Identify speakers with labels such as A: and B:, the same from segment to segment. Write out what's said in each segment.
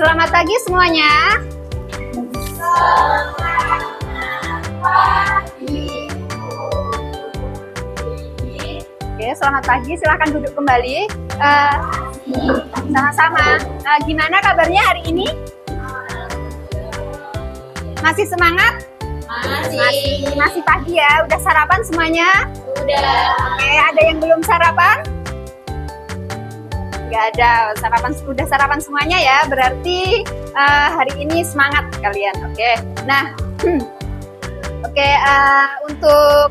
A: Selamat pagi semuanya. Oke, selamat pagi. Silahkan duduk kembali. Sama-sama. Gimana kabarnya hari ini? Masih semangat? Masih pagi ya. Udah sarapan semuanya?
B: Udah.
A: Oke, ada yang belum sarapan? Nggak ada. Udah sarapan semuanya ya. Berarti hari ini semangat kalian. Oke. Nah, untuk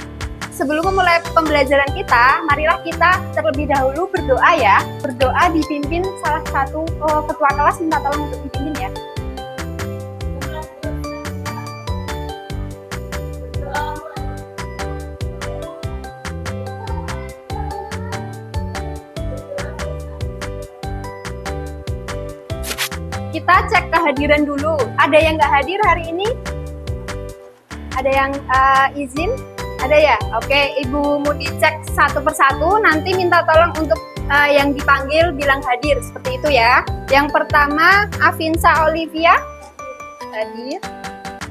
A: sebelum memulai pembelajaran kita, marilah kita terlebih dahulu berdoa ya. Berdoa dipimpin salah satu ketua kelas, minta tolong untuk dipimpin ya. Kita cek kehadiran dulu. Ada yang nggak hadir hari ini? Ada yang izin? Ada ya? Oke, Ibu mau dicek satu persatu. Nanti minta tolong untuk yang dipanggil bilang hadir. Seperti itu ya. Yang pertama, Avinsa Olivia. Hadir.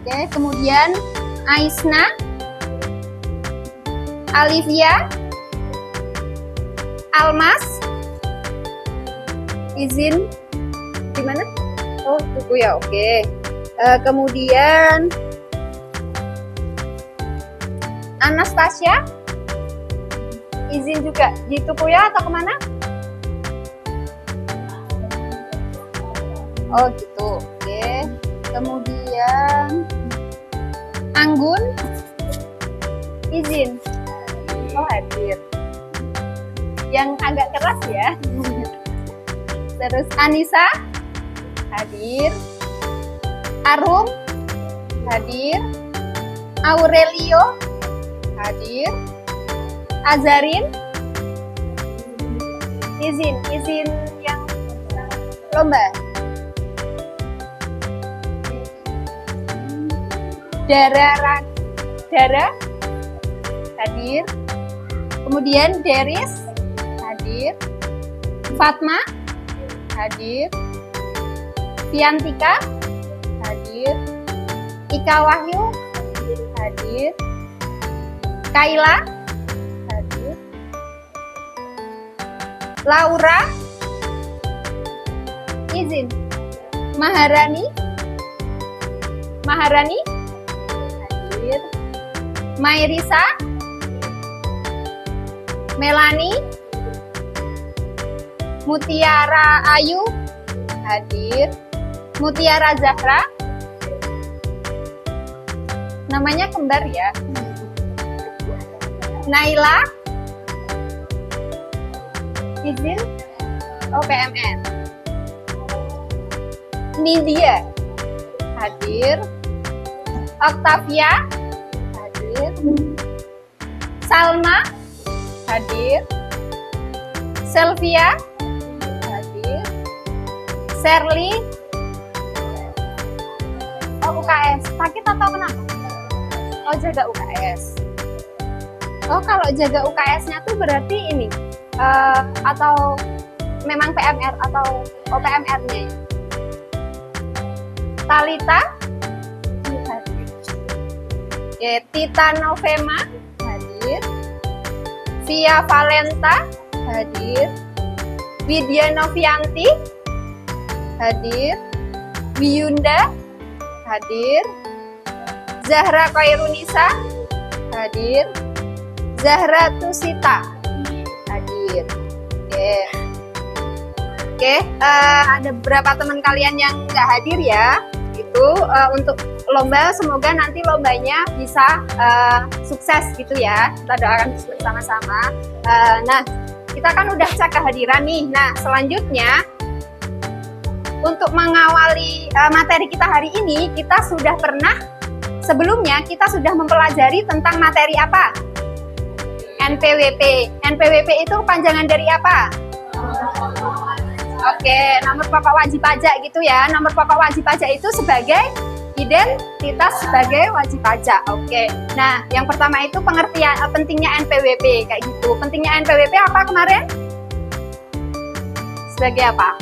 A: Oke, kemudian Aisna. Olivia. Almas. Izin. Gimana? Oh, tunggu ya, oke. Kemudian Anastasia, izin juga di Tukuya atau kemana? Oh gitu, oke. Kemudian Anggun, izin. Oh hadir. Yang agak keras ya. Terus Anissa, hadir. Arum, hadir. Aurelio, hadir. Azarin, izin yang lomba. Dara, hadir. Kemudian Deris, hadir. Fatma, hadir. Fiantika, hadir. Ika Wahyu, hadir. Kaila, hadir. Laura, izin. Maharani, hadir. Mairisa, Melani, Mutiara Ayu, hadir. Mutiara Zahra, namanya kembar ya. Naila, izin. Oh, PMN. Nidia, hadir. Octavia, hadir. Salma, hadir. Selvia, hadir. Sherly, oh UKS, sakit atau kenapa? Oh jaga UKS. Oh kalau jaga UKS-nya tuh berarti ini atau memang PMR atau PMR-nya ya? Talita, hadir. Oke, Tita Novema, hadir. Via Valenta, hadir. Widya Novianti, hadir. Wiyunda, hadir. Zahra Khairunisa, hadir. Zahra Tusita, hadir. Oke, ada beberapa teman kalian yang nggak hadir ya. Itu untuk lomba, semoga nanti lombanya bisa sukses gitu ya. Kita doakan bersama-sama. Nah, kita kan udah cek kehadiran nih. Nah, selanjutnya untuk mengawali materi kita hari ini, kita sudah sebelumnya kita sudah mempelajari tentang materi apa? NPWP. NPWP itu panjangan dari apa? Oke, nomor pokok wajib pajak gitu ya. Nomor pokok wajib pajak itu sebagai identitas sebagai wajib pajak. Oke. Nah, yang pertama itu pengertian pentingnya NPWP kayak gitu. Pentingnya NPWP apa kemarin? Sebagai apa?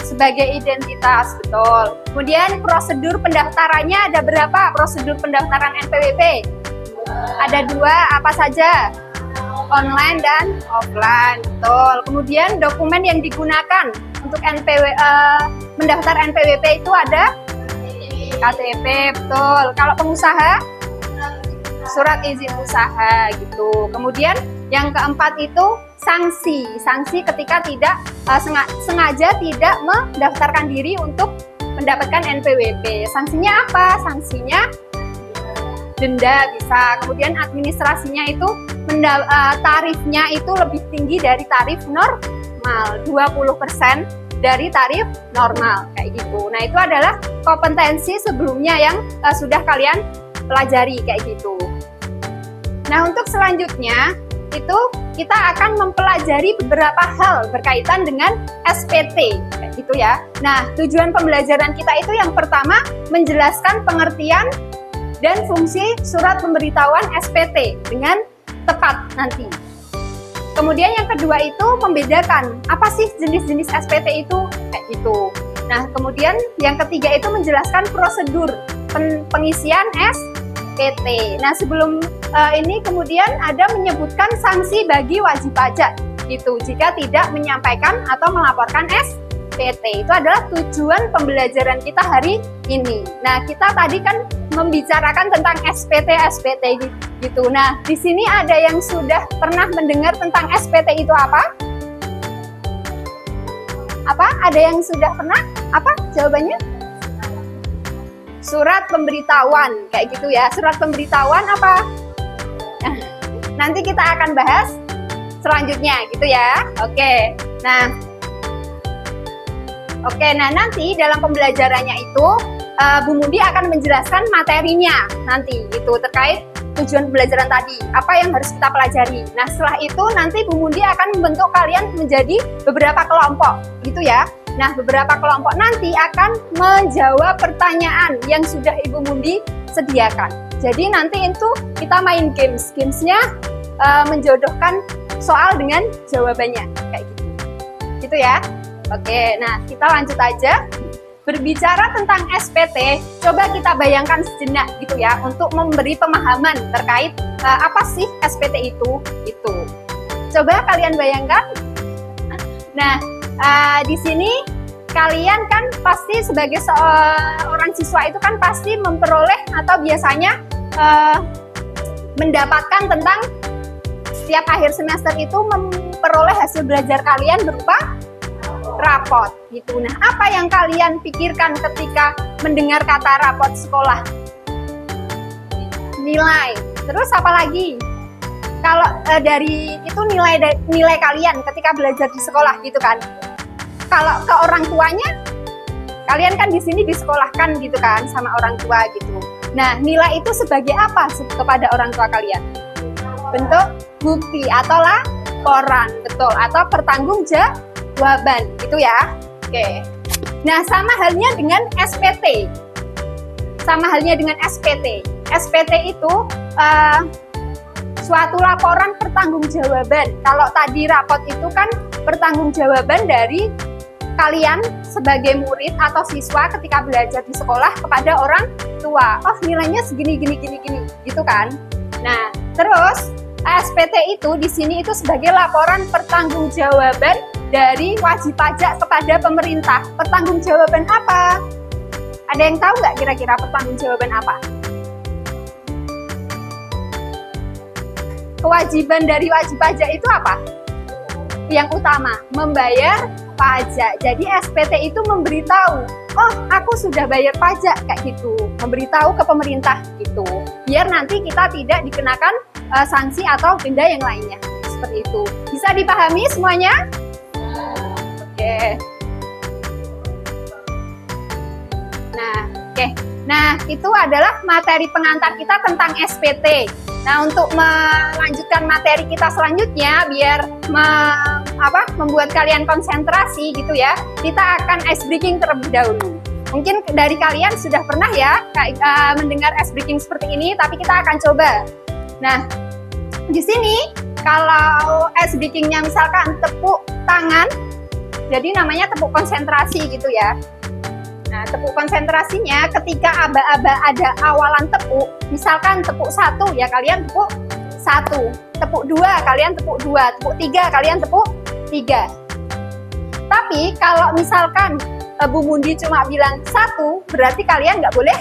A: sebagai identitas, betul. Kemudian prosedur pendaftarannya ada berapa? Prosedur pendaftaran NPWP ada 2, apa saja? Online dan offline, betul. Kemudian dokumen yang digunakan untuk mendaftar NPWP itu ada KTP, betul. Kalau pengusaha, surat izin usaha gitu. Kemudian yang keempat itu sanksi ketika tidak sengaja tidak mendaftarkan diri untuk mendapatkan NPWP. Sanksinya apa? Sanksinya denda bisa. Kemudian administrasinya itu tarifnya itu lebih tinggi dari tarif normal, 20% dari tarif normal kayak gitu. Nah, itu adalah kompetensi sebelumnya yang sudah kalian pelajari kayak gitu. Nah, untuk selanjutnya itu kita akan mempelajari beberapa hal berkaitan dengan SPT kayak gitu ya. Nah, tujuan pembelajaran kita itu yang pertama menjelaskan pengertian dan fungsi surat pemberitahuan SPT dengan tepat nanti. Kemudian yang kedua itu membedakan apa sih jenis-jenis SPT itu kayak gitu. Nah, kemudian yang ketiga itu menjelaskan prosedur pengisian SPT. Nah, sebelum ini kemudian ada menyebutkan sanksi bagi wajib pajak gitu jika tidak menyampaikan atau melaporkan SPT. Itu adalah tujuan pembelajaran kita hari ini. Nah, kita tadi kan membicarakan tentang SPT gitu. Nah, di sini ada yang sudah pernah mendengar tentang SPT itu apa? Apa? Ada yang sudah pernah? Apa jawabannya? Surat pemberitahuan kayak gitu ya. Surat pemberitahuan apa? Nah, nanti kita akan bahas selanjutnya gitu ya. Oke. Nah, nanti dalam pembelajarannya itu Bu Mundi akan menjelaskan materinya nanti gitu terkait tujuan pembelajaran tadi, apa yang harus kita pelajari. Nah, setelah itu nanti Bu Mundi akan membentuk kalian menjadi beberapa kelompok gitu ya. Nah, beberapa kelompok nanti akan menjawab pertanyaan yang sudah Ibu Mundi sediakan. Jadi nanti itu kita main gamesnya menjodohkan soal dengan jawabannya kayak gitu. Gitu ya. Oke, nah kita lanjut aja. Berbicara tentang SPT, coba kita bayangkan sejenak gitu ya untuk memberi pemahaman terkait apa sih SPT itu. Coba kalian bayangkan. Nah, di sini kalian kan pasti sebagai seorang siswa itu kan pasti memperoleh atau biasanya mendapatkan tentang setiap akhir semester itu memperoleh hasil belajar kalian berupa rapot gitu. Nah, apa yang kalian pikirkan ketika mendengar kata rapot sekolah? Nilai. Terus apa lagi? Kalau dari itu nilai kalian ketika belajar di sekolah gitu kan. Kalau ke orang tuanya, kalian kan di sini disekolahkan gitu kan sama orang tua gitu. Nah, nilai itu sebagai apa kepada orang tua kalian? Bentuk bukti atau laporan, betul, atau pertanggungjawaban gitu ya. Oke. Nah, sama halnya dengan SPT. SPT itu suatu laporan pertanggungjawaban. Kalau tadi rapot itu kan pertanggungjawaban dari kalian sebagai murid atau siswa ketika belajar di sekolah kepada orang tua. Oh, nilainya segini gitu kan. Nah, terus SPT itu di sini itu sebagai laporan pertanggungjawaban dari wajib pajak kepada pemerintah. Pertanggungjawaban apa? Ada yang tahu nggak kira-kira pertanggungjawaban apa? Kewajiban dari wajib pajak itu apa? Yang utama, membayar pajak. Jadi SPT itu memberitahu, oh aku sudah bayar pajak kayak gitu. Memberitahu ke pemerintah gitu. Biar nanti kita tidak dikenakan sanksi atau denda yang lainnya. Seperti itu. Bisa dipahami semuanya? Oke. Nah, itu adalah materi pengantar kita tentang SPT. Nah, untuk melanjutkan materi kita selanjutnya, biar membuat kalian konsentrasi gitu ya, kita akan ice breaking terlebih dahulu. Mungkin dari kalian sudah pernah ya mendengar ice breaking seperti ini, tapi kita akan coba. Nah, di sini kalau ice breakingnya misalkan tepuk tangan, Jadi namanya tepuk konsentrasi gitu ya. Nah, tepuk konsentrasinya ketika aba-aba ada awalan tepuk, misalkan tepuk 1 ya kalian tepuk 1, tepuk 2 kalian tepuk 2, tepuk 3 kalian tepuk 3. Tapi kalau misalkan Bu Mundi cuma bilang 1, berarti kalian nggak boleh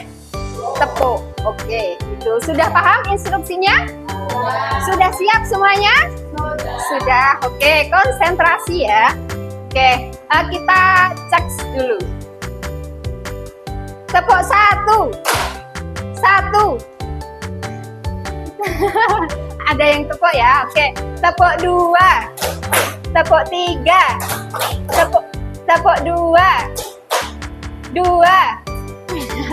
A: tepuk. Oke, itu sudah paham instruksinya? Sudah siap semuanya? Sudah. Oke, konsentrasi ya. Oke, kita cek dulu. Tepuk 1. Ada yang tepuk ya. Oke, tepuk 2. Tepuk 3. Tepuk 2.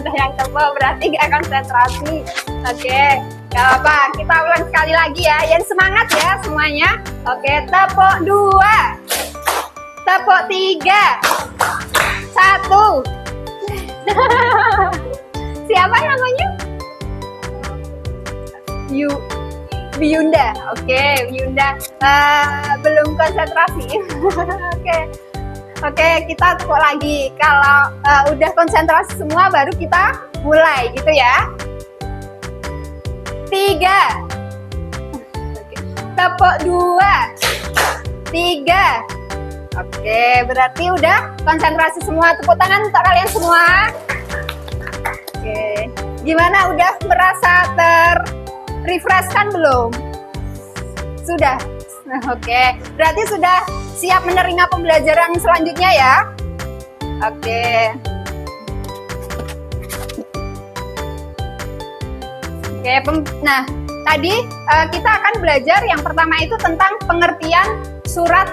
A: Ada yang tepuk berarti gak konsentrasi. Oke, gak apa, kita ulang sekali lagi ya. Yang semangat ya semuanya. Oke, tepuk 2. Tepuk 3. 1. Siapa namanya? Biyunda. Oke, Biyunda belum konsentrasi. Oke, kita tepuk lagi. Kalau udah konsentrasi semua baru kita mulai gitu ya. 3. Tepuk 2. 3. Oke, berarti udah konsentrasi semua. Tepuk tangan untuk kalian semua. Oke, gimana? Udah merasa refreshkan belum? Sudah. Oke, berarti sudah siap menerima pembelajaran selanjutnya ya. Oke. Nah, tadi kita akan belajar yang pertama itu tentang pengertian surat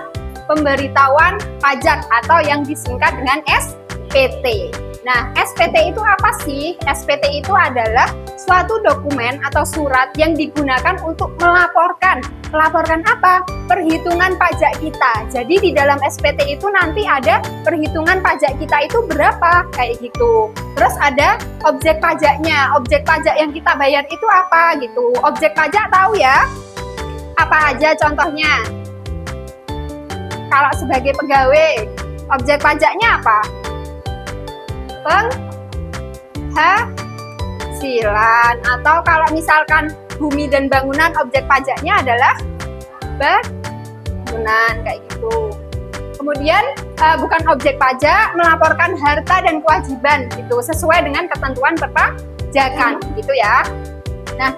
A: pemberitahuan pajak atau yang disingkat dengan SPT. Nah, SPT itu apa sih? SPT itu adalah suatu dokumen atau surat yang digunakan untuk melaporkan. Melaporkan apa? Perhitungan pajak kita. Jadi di dalam SPT itu nanti ada perhitungan pajak kita itu berapa, kayak gitu. Terus ada objek pajaknya. Objek pajak yang kita bayar itu apa gitu. Objek pajak tahu ya? Apa aja contohnya? Kalau sebagai pegawai, objek pajaknya apa? Penghasilan. Atau kalau misalkan bumi dan bangunan, objek pajaknya adalah bangunan, kayak gitu. Kemudian bukan objek pajak, melaporkan harta dan kewajiban gitu sesuai dengan ketentuan perpajakan gitu ya. Nah,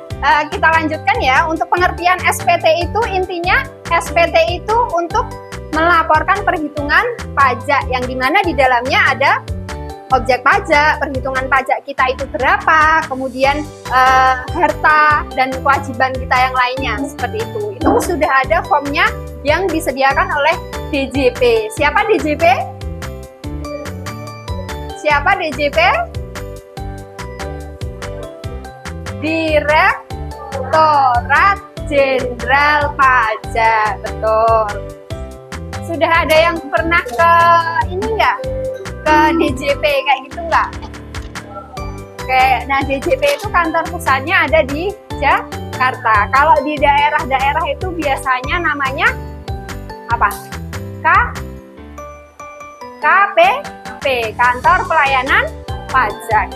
A: kita lanjutkan ya. Untuk pengertian SPT itu intinya SPT itu untuk melaporkan perhitungan pajak yang dimana di dalamnya ada objek pajak, perhitungan pajak kita itu berapa, kemudian harta dan kewajiban kita yang lainnya, seperti itu. Itu sudah ada formnya yang disediakan oleh DJP. Siapa DJP? Siapa DJP? Direktorat Jenderal Pajak, betul. Sudah ada yang pernah ke ini enggak? Ke DJP kayak gitu enggak? Oke, nah DJP itu kantor pusatnya ada di Jakarta. Kalau di daerah-daerah itu biasanya namanya apa? KPP, Kantor Pelayanan Pajak.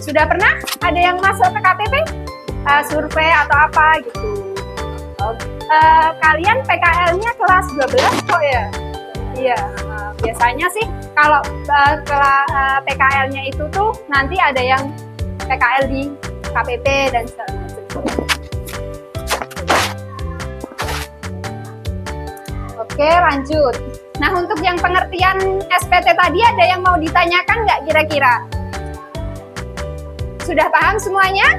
A: Sudah pernah ada yang masuk ke KPP? Survei atau apa gitu. Kalian PKL-nya kelas 12 kok ya? Iya, biasanya sih kalau PKL-nya itu tuh nanti ada yang PKL di KPP dan segala macam. Oke, lanjut. Nah, untuk yang pengertian SPT tadi ada yang mau ditanyakan nggak kira-kira? Sudah paham semuanya?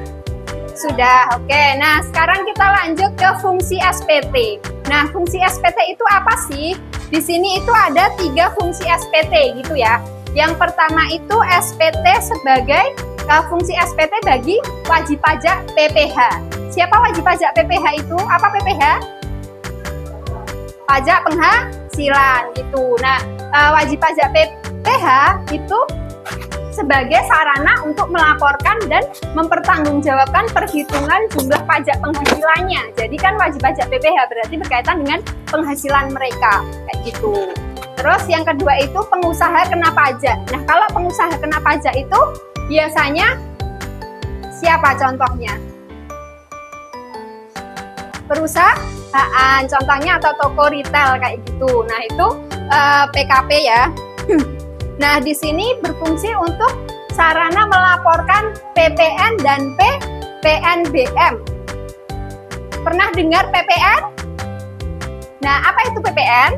A: Sudah, oke. Nah, sekarang kita lanjut ke fungsi SPT. Nah, fungsi SPT itu apa sih? Di sini itu ada 3 fungsi SPT gitu ya. Yang pertama itu SPT sebagai fungsi SPT bagi wajib pajak PPH. Siapa wajib pajak PPH itu? Apa PPH? Pajak penghasilan gitu. Nah, wajib pajak PPH itu sebagai sarana untuk melaporkan dan mempertanggungjawabkan perhitungan jumlah pajak penghasilannya. Jadi kan wajib pajak PPH berarti berkaitan dengan penghasilan mereka, kayak gitu. Terus yang kedua itu pengusaha kena pajak. Nah, kalau pengusaha kena pajak itu biasanya siapa contohnya? Perusahaan, contohnya atau toko retail kayak gitu. Nah, itu PKP ya. Nah, di sini berfungsi untuk sarana melaporkan PPN dan PNBM. Pernah dengar PPN? Nah, apa itu PPN?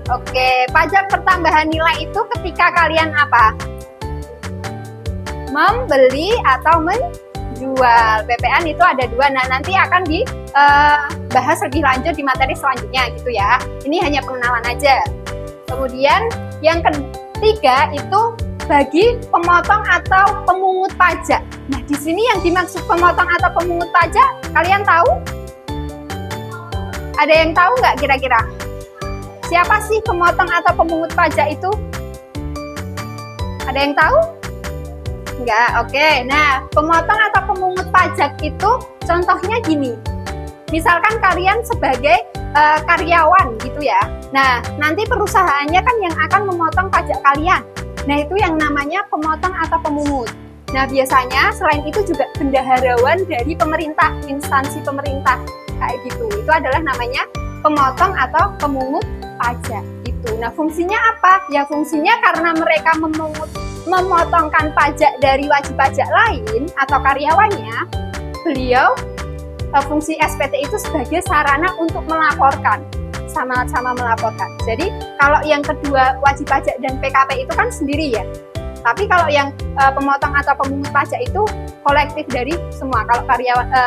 A: Oke, pajak pertambahan nilai itu ketika kalian apa? Membeli atau menjual. PPN itu ada dua. Nah, nanti akan dibahas lebih lanjut di materi selanjutnya gitu ya. Ini hanya pengenalan aja. Kemudian yang ketiga itu bagi pemotong atau pemungut pajak. Nah, di sini yang dimaksud pemotong atau pemungut pajak, kalian tahu? Ada yang tahu nggak kira-kira? Siapa sih pemotong atau pemungut pajak itu? Ada yang tahu? Enggak, oke. Nah, pemotong atau pemungut pajak itu contohnya gini. Misalkan kalian sebagai karyawan gitu ya. Nah, nanti perusahaannya kan yang akan memotong pajak kalian. Nah, itu yang namanya pemotong atau pemungut. Nah, biasanya selain itu juga bendaharawan dari pemerintah, instansi pemerintah kayak gitu. Itu adalah namanya pemotong atau pemungut pajak itu. Nah, fungsinya apa? Ya, fungsinya karena mereka memotongkan pajak dari wajib pajak lain atau karyawannya, beliau fungsi SPT itu sebagai sarana untuk melaporkan, sama-sama melaporkan. Jadi kalau yang kedua wajib pajak dan PKP itu kan sendiri ya. Tapi kalau yang pemotong atau pemungut pajak itu kolektif dari semua. Kalau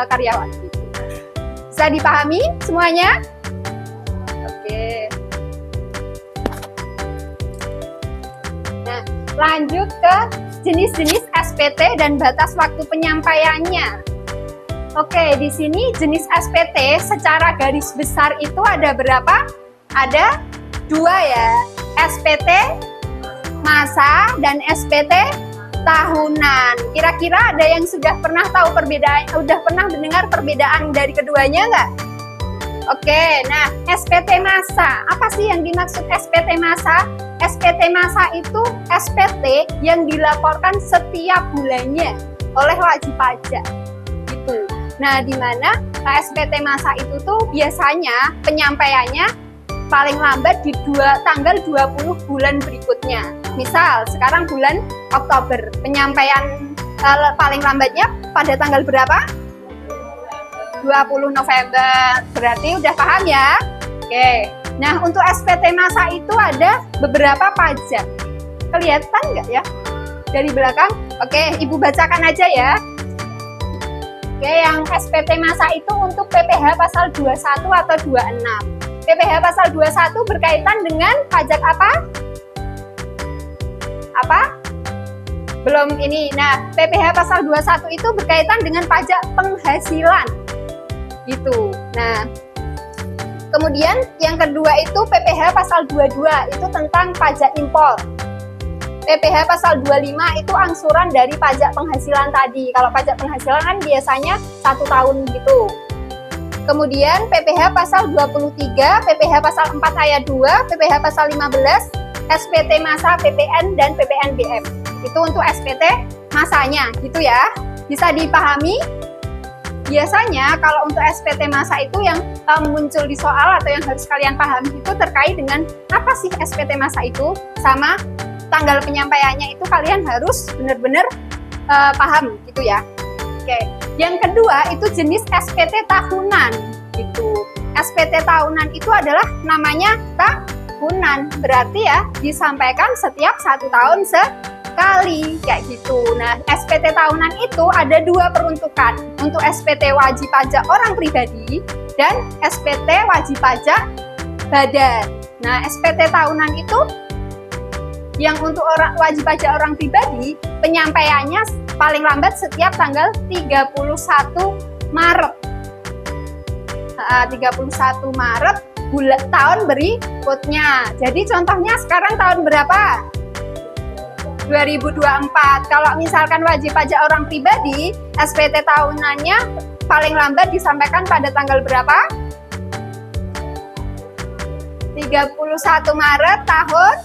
A: karyawan gitu. Bisa dipahami semuanya? Oke. Nah, lanjut ke jenis-jenis SPT dan batas waktu penyampaiannya. Oke, di sini jenis SPT secara garis besar itu ada berapa? Ada dua ya, SPT masa dan SPT tahunan. Kira-kira ada yang sudah pernah tahu perbedaan, udah pernah mendengar perbedaan dari keduanya nggak? Oke, nah SPT masa, apa sih yang dimaksud SPT masa? SPT masa itu SPT yang dilaporkan setiap bulannya oleh wajib pajak, gitu. Nah, di mana SPT masa itu tuh biasanya penyampaiannya paling lambat di tanggal 20 bulan berikutnya. Misal, sekarang bulan Oktober, penyampaian paling lambatnya pada tanggal berapa? 20 November. Berarti udah paham ya? Oke. Nah, untuk SPT masa itu ada beberapa pajak. Kelihatan nggak ya? Dari belakang? Oke, Ibu bacakan aja ya. Oke, yang SPT masa itu untuk PPh pasal 21 atau 26. PPh pasal 21 berkaitan dengan pajak apa? Apa? Belum ini. Nah, PPh pasal 21 itu berkaitan dengan pajak penghasilan. Gitu. Nah, kemudian yang kedua itu PPh pasal 22 itu tentang pajak impor. PPh pasal 25 itu angsuran dari pajak penghasilan tadi. Kalau pajak penghasilan kan biasanya 1 tahun gitu. Kemudian PPh pasal 23, PPh pasal 4 ayat 2, PPh pasal 15, SPT masa PPN dan PPNBM. Itu untuk SPT masanya gitu ya. Bisa dipahami? Biasanya kalau untuk SPT masa itu yang muncul di soal atau yang harus kalian pahami itu terkait dengan apa sih SPT masa itu, sama tanggal penyampaiannya itu kalian harus benar-benar paham gitu ya. Oke, yang kedua itu jenis SPT tahunan gitu. SPT tahunan itu adalah namanya tahunan, berarti ya disampaikan setiap 1 tahun sekali kayak gitu. Nah, SPT tahunan itu ada dua peruntukan, untuk SPT wajib pajak orang pribadi dan SPT wajib pajak badan. Nah, SPT tahunan itu yang untuk wajib pajak orang pribadi, penyampaiannya paling lambat setiap tanggal 31 Maret. 31 Maret tahun berikutnya. Jadi contohnya sekarang tahun berapa? 2024. Kalau misalkan wajib pajak orang pribadi, SPT tahunannya paling lambat disampaikan pada tanggal berapa? 31 31 Maret tahun.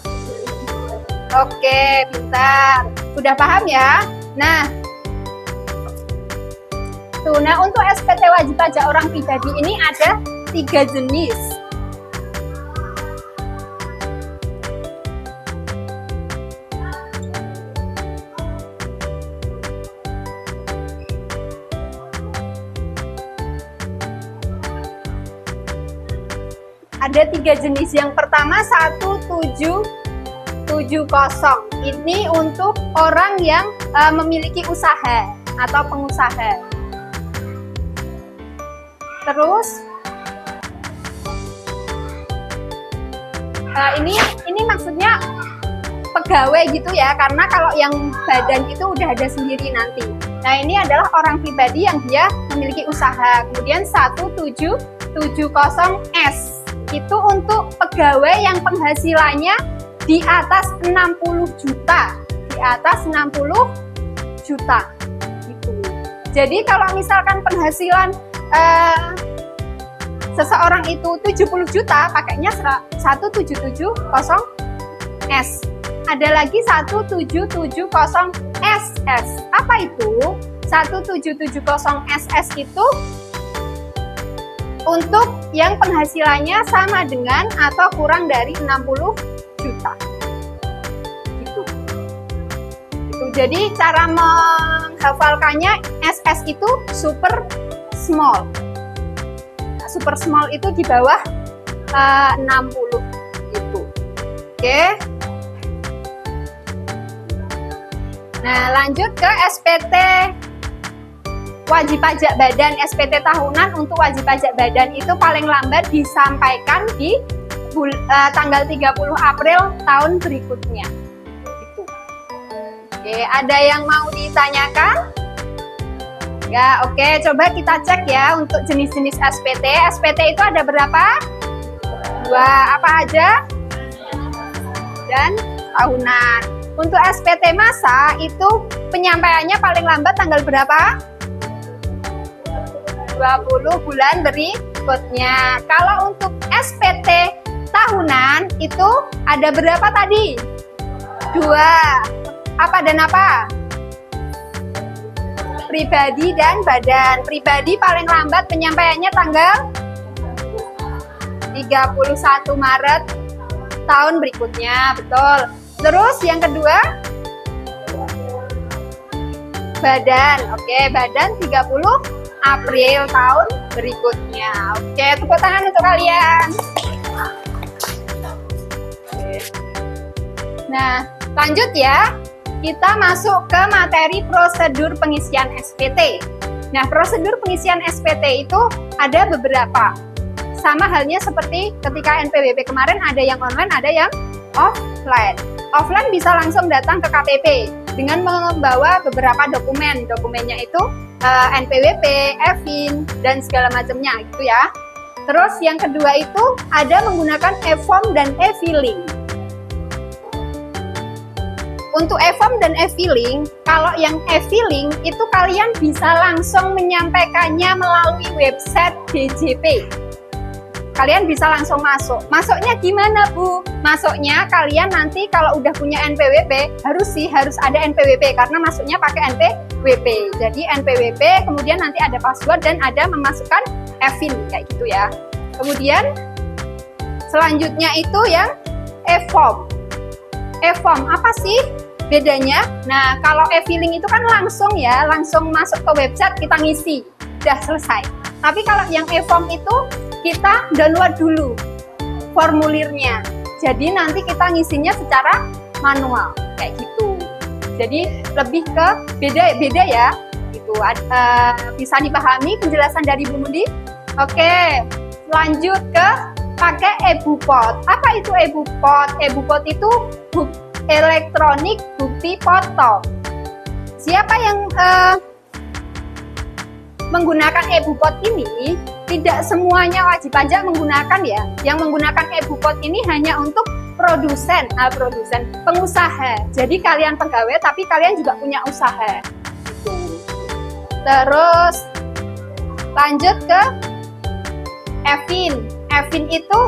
A: Oke, pintar. Udah paham ya? Nah, untuk SPT wajib pajak orang pribadi ini ada 3 jenis. Ada 3 jenis. Yang pertama 1770. Ini untuk orang yang memiliki usaha atau pengusaha. Terus ini maksudnya pegawai gitu ya, karena kalau yang badan itu udah ada sendiri nanti. Nah, ini adalah orang pribadi yang dia memiliki usaha. Kemudian 1770S itu untuk pegawai yang penghasilannya di atas 60 juta. Di atas 60 juta gitu. Jadi kalau misalkan penghasilan seseorang itu 70 juta, pakainya 1770S. Ada lagi 1770SS. Apa itu? 1770SS itu untuk yang penghasilannya sama dengan atau kurang dari 60 juta. Gitu. Jadi cara menghafalkannya, SS itu super small. Super small itu di bawah 60 gitu. Oke. Nah, lanjut ke SPT wajib pajak badan. SPT tahunan untuk wajib pajak badan itu paling lambat disampaikan di tanggal 30 April tahun berikutnya. Gitu. Oke, ada yang mau ditanyakan? Ya, oke, coba kita cek ya untuk jenis-jenis SPT. SPT itu ada berapa? 2, apa aja? Dan tahunan. Untuk SPT masa itu penyampaiannya paling lambat tanggal berapa? 20 bulan berikutnya. Kalau untuk SPT tahunan itu ada berapa tadi? 2. Apa dan apa? Pribadi dan badan. Pribadi paling lambat penyampaiannya tanggal 31 Maret tahun berikutnya, betul. Terus yang kedua, badan. Oke, badan 30 April tahun berikutnya. Oke, tepuk tangan untuk kalian. Nah, lanjut ya. Kita masuk ke materi prosedur pengisian SPT. Nah, prosedur pengisian SPT itu ada beberapa. Sama halnya seperti ketika NPWP kemarin, ada yang online, ada yang offline. Offline bisa langsung datang ke KPP dengan membawa beberapa dokumen. Dokumennya itu NPWP, e-fin, dan segala macamnya gitu ya. Terus yang kedua itu ada menggunakan e-form dan e-filing. Untuk e-form dan e-filing, kalau yang e-filing itu kalian bisa langsung menyampaikannya melalui website DJP. Kalian bisa langsung masuk. Masuknya gimana, Bu? Masuknya kalian nanti kalau udah punya NPWP, harus ada NPWP karena masuknya pakai NPWP. Jadi NPWP, kemudian nanti ada password dan ada memasukkan e-fin kayak gitu ya. Kemudian selanjutnya itu yang e-form. E-form apa sih bedanya? Nah, kalau e-filing itu kan langsung ya, langsung masuk ke website, kita ngisi, udah selesai. Tapi kalau yang e-form itu kita download dulu formulirnya. Jadi nanti kita ngisinya secara manual kayak gitu. Jadi lebih ke beda ya. Gitu. Bisa dipahami penjelasan dari Bu Mundi? Oke, lanjut ke pakai e-bupot. Apa itu e-bupot? E-bupot itu elektronik bukti foto. Siapa yang menggunakan e-bupot ini? Tidak semuanya wajib pajak menggunakan ya. Yang menggunakan e-bupot ini hanya untuk produsen, pengusaha. Jadi kalian pegawai tapi kalian juga punya usaha. Terus lanjut ke e-fin. E-fin itu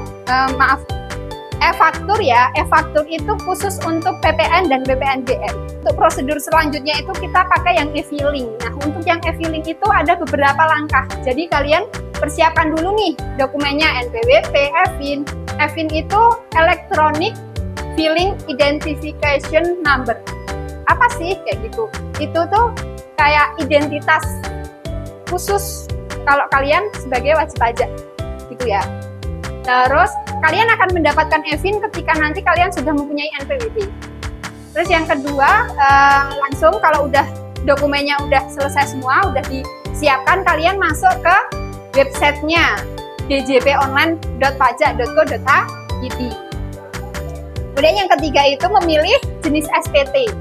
A: e-faktur ya. E-faktur itu khusus untuk PPN dan PPNBM. Untuk prosedur selanjutnya itu kita pakai yang e-filing. Nah, untuk yang e-filing itu ada beberapa langkah. Jadi kalian persiapkan dulu nih dokumennya, NPWP, e-fin. E-fin itu Electronic Filing Identification Number. Apa sih kayak gitu? Itu tuh kayak identitas khusus kalau kalian sebagai wajib pajak gitu ya. Terus kalian akan mendapatkan e-fin ketika nanti kalian sudah mempunyai NPWP. Terus yang kedua, langsung kalau udah dokumennya udah selesai semua, udah disiapkan, kalian masuk ke websitenya djponline.pajak.go.id. Kemudian yang ketiga itu memilih jenis SPT.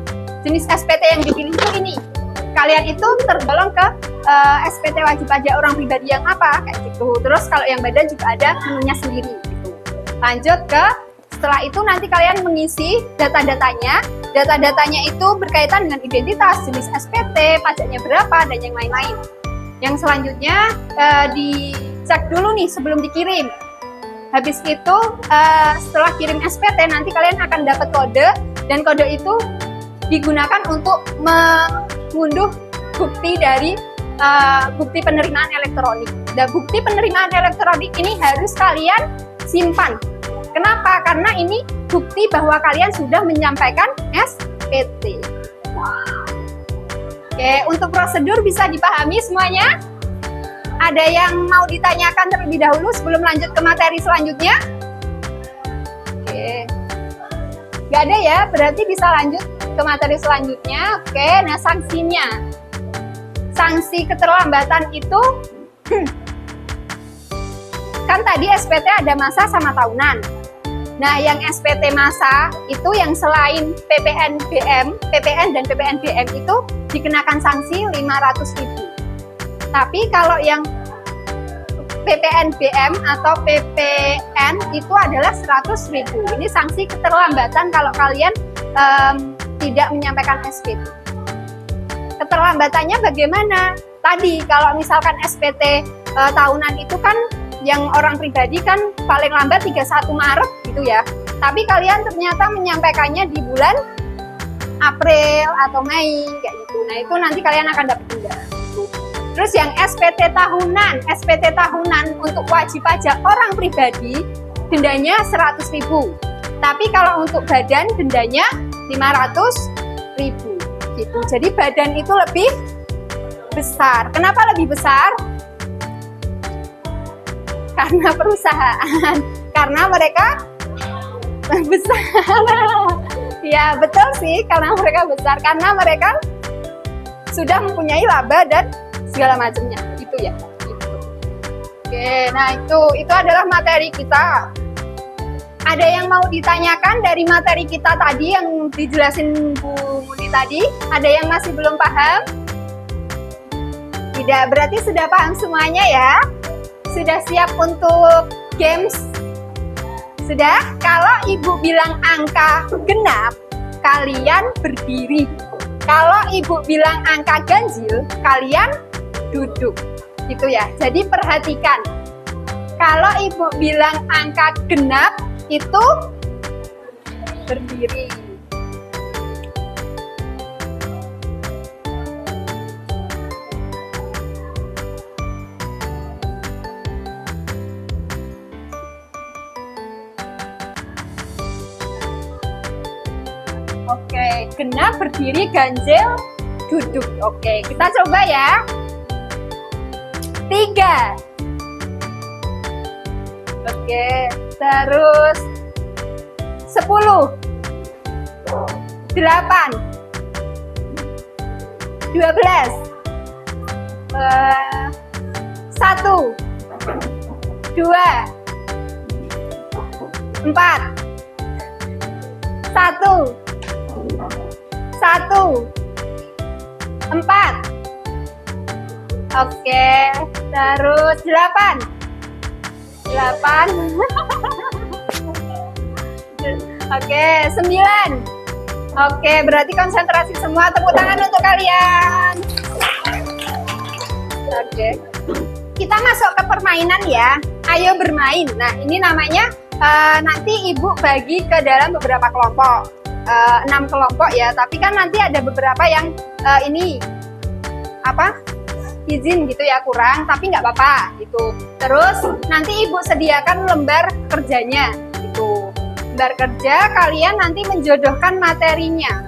A: Jenis SPT yang dipilih itu ini. Kalian itu tergolong ke SPT wajib pajak orang pribadi yang apa kayak gitu. Terus kalau yang badan juga ada menunya sendiri gitu. Lanjut ke setelah itu nanti kalian mengisi data-datanya. Data-datanya itu berkaitan dengan identitas, jenis SPT, pajaknya berapa dan yang lain-lain. Yang selanjutnya dicek dulu nih sebelum dikirim. Habis itu setelah kirim SPT nanti kalian akan dapat kode, dan kode itu digunakan untuk mengunduh bukti dari bukti penerimaan elektronik. Dan bukti penerimaan elektronik ini harus kalian simpan. Kenapa? Karena ini bukti bahwa kalian sudah menyampaikan SPT. Oke, untuk prosedur bisa dipahami semuanya? Ada yang mau ditanyakan terlebih dahulu sebelum lanjut ke materi selanjutnya? Oke. Nggak ada ya, berarti bisa lanjut ke materi selanjutnya. Oke, nah sanksinya. Sanksi keterlambatan itu kan tadi SPT ada masa sama tahunan. Nah, yang SPT masa itu yang selain PPN dan PPNBM itu dikenakan sanksi 500.000. Tapi kalau yang PPNBM atau PPN itu adalah 100.000. Ini sanksi keterlambatan kalau kalian tidak menyampaikan SPT. Keterlambatannya bagaimana? Tadi kalau misalkan SPT tahunan itu kan yang orang pribadi kan paling lambat 31 Maret gitu ya. Tapi kalian ternyata menyampaikannya di bulan April atau Mei kayak gitu. Nah, itu nanti kalian akan dapat denda. Terus yang SPT tahunan untuk wajib pajak orang pribadi dendanya 100.000. Tapi kalau untuk badan dendanya 500.000 gitu. Jadi badan itu lebih besar. Kenapa lebih besar? Karena perusahaan. Karena mereka besar. Ya betul sih, karena mereka besar. Karena mereka sudah mempunyai laba dan segala macamnya gitu ya. Gitu. Oke, nah itu adalah materi kita. Ada yang mau ditanyakan dari materi kita tadi yang dijelasin Bu Muni tadi? Ada yang masih belum paham? Tidak, berarti sudah paham semuanya ya? Sudah siap untuk games? Sudah? Kalau Ibu bilang angka genap, kalian berdiri. Kalau Ibu bilang angka ganjil, kalian duduk. Gitu ya. Jadi perhatikan. Kalau Ibu bilang angka genap, itu berdiri. Oke, genap berdiri, ganjil duduk. Oke, kita coba ya. 3. Oke, terus 10, 8, 12, 1, 2, 4, 1, 4. Oke, terus 8. Oke, 9. Oke, berarti konsentrasi semua. Tepuk tangan untuk kalian. Oke. Kita masuk ke permainan ya. Ayo bermain. Nah, ini namanya nanti ibu bagi ke dalam beberapa kelompok, 6 kelompok ya. Tapi kan nanti ada beberapa yang ini apa izin gitu ya, kurang, tapi nggak apa-apa gitu. Terus nanti ibu sediakan lembar kerjanya gitu. Lembar kerja kalian nanti menjodohkan materinya.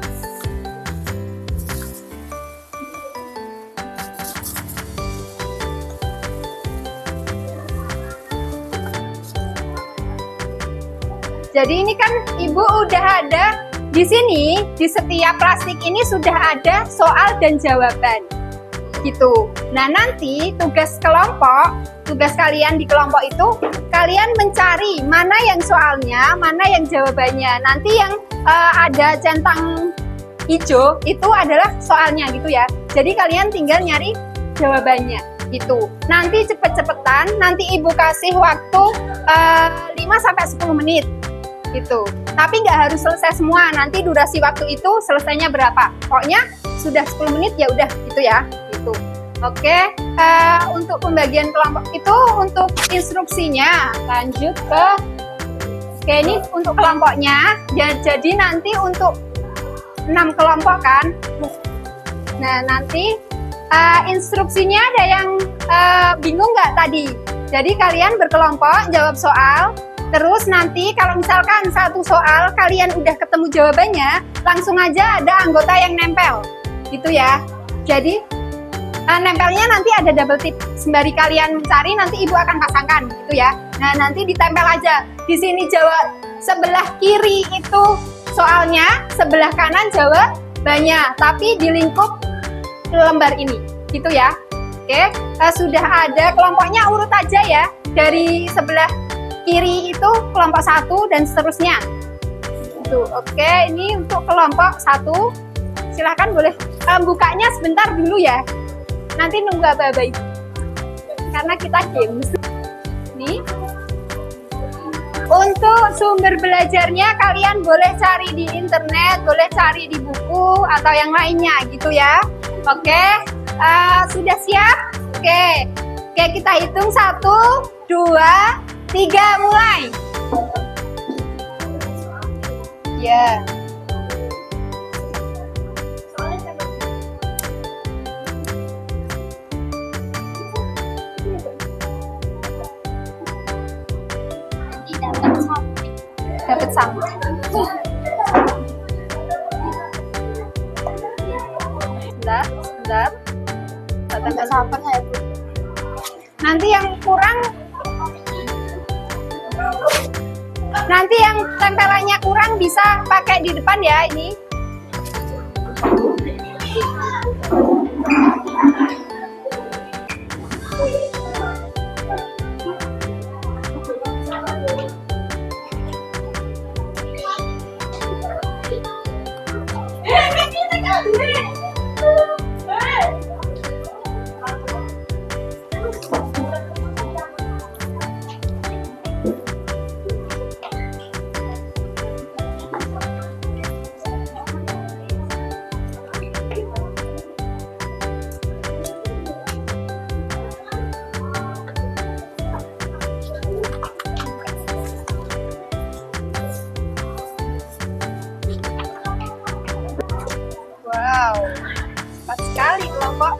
A: Jadi ini kan ibu udah ada di sini, di setiap plastik ini sudah ada soal dan jawaban gitu. Nah nanti tugas kelompok, tugas kalian di kelompok itu kalian mencari mana yang soalnya, mana yang jawabannya. Nanti yang ada centang hijau itu adalah soalnya gitu ya. Jadi kalian tinggal nyari jawabannya gitu. Nanti cepet-cepetan, nanti ibu kasih waktu 5-10 menit gitu. Tapi nggak harus selesai semua, nanti durasi waktu itu selesainya berapa. Pokoknya sudah 10 menit ya udah gitu ya. Gitu. Oke, untuk pembagian kelompok itu untuk instruksinya lanjut ke ini untuk kelompoknya. Jadi nanti untuk 6 kelompok kan. Nah nanti instruksinya ada yang bingung nggak tadi? Jadi kalian berkelompok jawab soal. Terus nanti kalau misalkan satu soal kalian udah ketemu jawabannya, langsung aja ada anggota yang nempel, gitu ya. Jadi nempelnya nanti ada double tip. Sembari kalian mencari, nanti ibu akan pasangkan, gitu ya. Nah nanti ditempel aja. Di sini jawab sebelah kiri itu soalnya, sebelah kanan jawabannya, tapi di lingkup lembar ini, gitu ya. Oke, sudah ada kelompoknya, urut aja ya dari sebelah kiri itu kelompok 1 dan seterusnya. Tuh, oke, ini untuk kelompok 1. Silahkan boleh bukanya sebentar dulu ya. Nanti nunggu aba-aba ibu. Karena kita games. Nih. Untuk sumber belajarnya kalian boleh cari di internet, boleh cari di buku atau yang lainnya gitu ya. Oke, sudah siap? Oke, kita hitung 1, 2, 3, mulai. Ya. Dapat sama. Sebentar. Nggak sabar saya, Bu. Nanti yang kurang, nanti yang tempelannya kurang bisa pakai di depan ya ini. Wow, cepat sekali kelompok.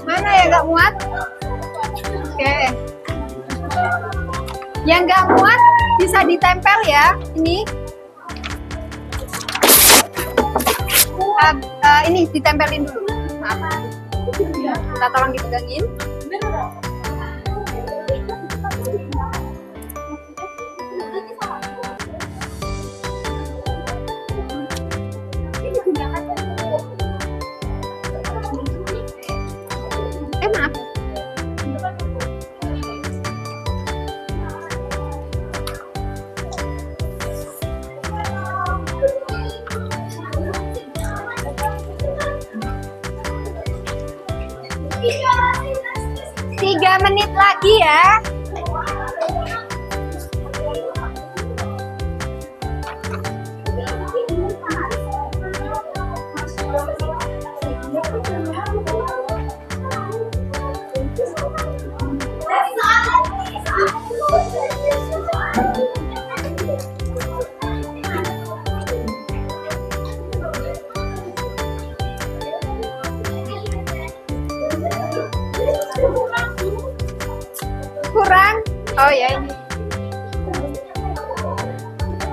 A: Mana yang nggak muat? Oke. Yang nggak muat bisa ditempel ya, ini. Ini ditempelin dulu. Maaf. Kita tolong dipegangin. Maaf. Tiga menit lagi ya.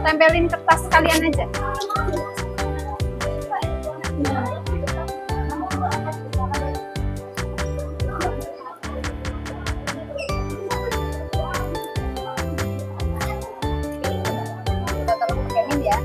A: tempelin kertas kalian aja. Kita tolong pekenin ya.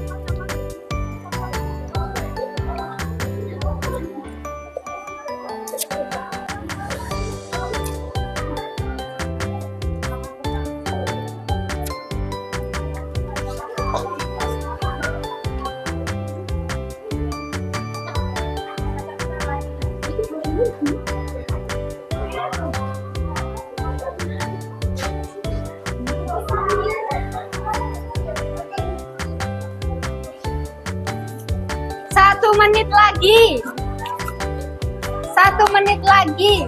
A: Satu menit lagi. 1 menit lagi.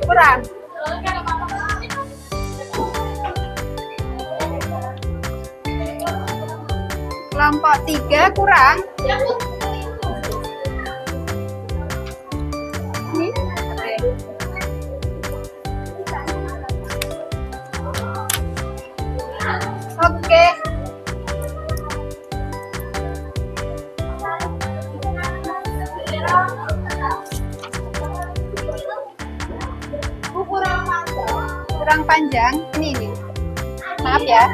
A: Kurang. Kelompok 3 kurang. Ini. Oke. Kurang panjang. Ini. Maaf ya.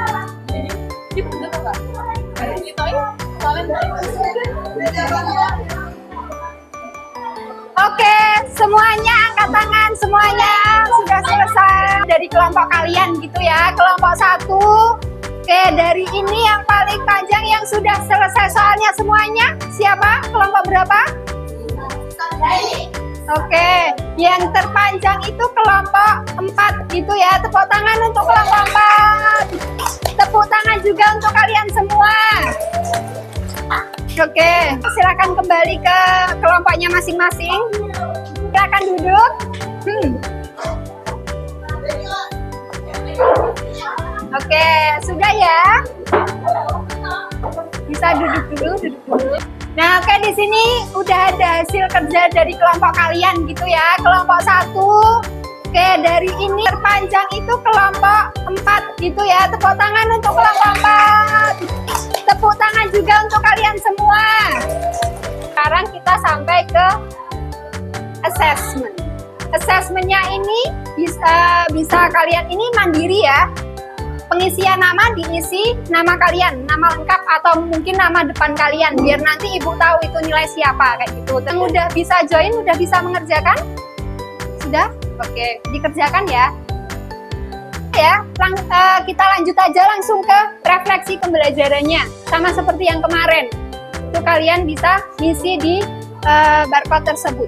A: Oke, semuanya angkat tangan, semuanya sudah selesai dari kelompok kalian gitu ya. Kelompok 1. Oke, dari ini yang paling panjang yang sudah selesai soalnya semuanya. Siapa? Kelompok berapa? Oke, yang terpanjang itu kelompok 4 gitu ya. Tepuk tangan untuk kelompok 4. Tepuk tangan juga untuk kalian semua. Oke, silakan kembali ke kelompoknya masing-masing. Silakan duduk. Oke, sudah ya. Bisa duduk dulu. Nah, oke, di sini udah ada hasil kerja dari kelompok kalian gitu ya. Kelompok 1. Oke, dari ini terpanjang itu kelompok 4 gitu ya. Tepuk tangan untuk kelompok 4. Tepuk tangan juga untuk kalian semua. Sekarang kita sampai ke assessment. Assessmentnya ini bisa kalian ini mandiri ya. Pengisian nama diisi nama kalian, nama lengkap atau mungkin nama depan kalian, biar nanti ibu tahu itu nilai siapa kayak gitu. Dan udah bisa join, udah bisa mengerjakan? Sudah? Oke, dikerjakan ya. Ya, kita lanjut aja langsung ke refleksi pembelajarannya. Sama seperti yang kemarin. Itu kalian bisa ngisi di barcode tersebut.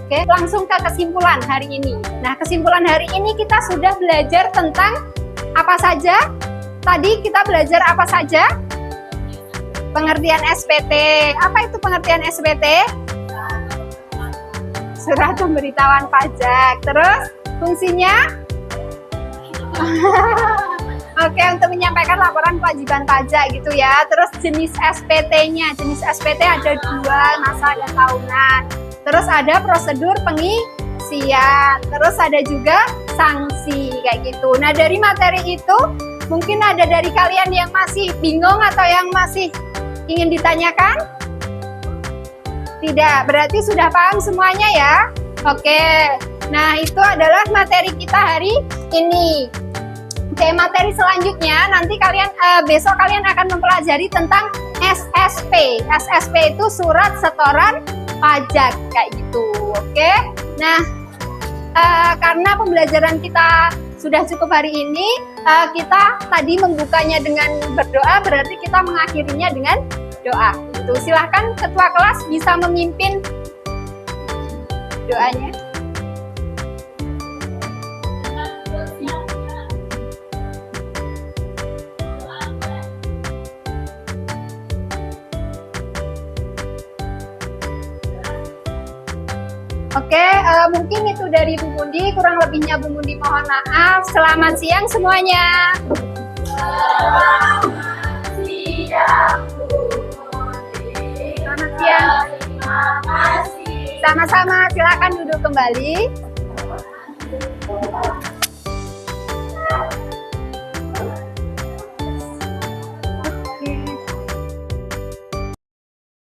A: Oke, langsung ke kesimpulan hari ini. Nah, kesimpulan hari ini kita sudah belajar tentang apa saja? Tadi kita belajar apa saja? Pengertian SPT. Apa itu pengertian SPT? Surat pemberitahuan pajak. Terus fungsinya? Oke, untuk menyampaikan laporan kewajiban pajak gitu ya. Terus jenis SPT-nya. Jenis SPT ada 2, masa dan tahunan. Terus ada prosedur pengisian. Terus ada juga sanksi kayak gitu. Nah, dari materi itu mungkin ada dari kalian yang masih bingung atau yang masih ingin ditanyakan? Tidak, berarti sudah paham semuanya ya? Oke, nah itu adalah materi kita hari ini. Oke, materi selanjutnya nanti kalian besok kalian akan mempelajari tentang SSP. SSP itu surat setoran pajak kayak gitu. Oke, nah karena pembelajaran kita sudah cukup hari ini, kita tadi membukanya dengan berdoa, berarti kita mengakhirinya dengan doa. Gitu. Silahkan ketua kelas bisa memimpin doanya. Oke, mungkin itu dari Bu Mundi, kurang lebihnya Bu Mundi mohon maaf. Selamat siang semuanya. Selamat siang Bu Mundi. Selamat siang. Terima kasih. Sama-sama, silakan duduk kembali.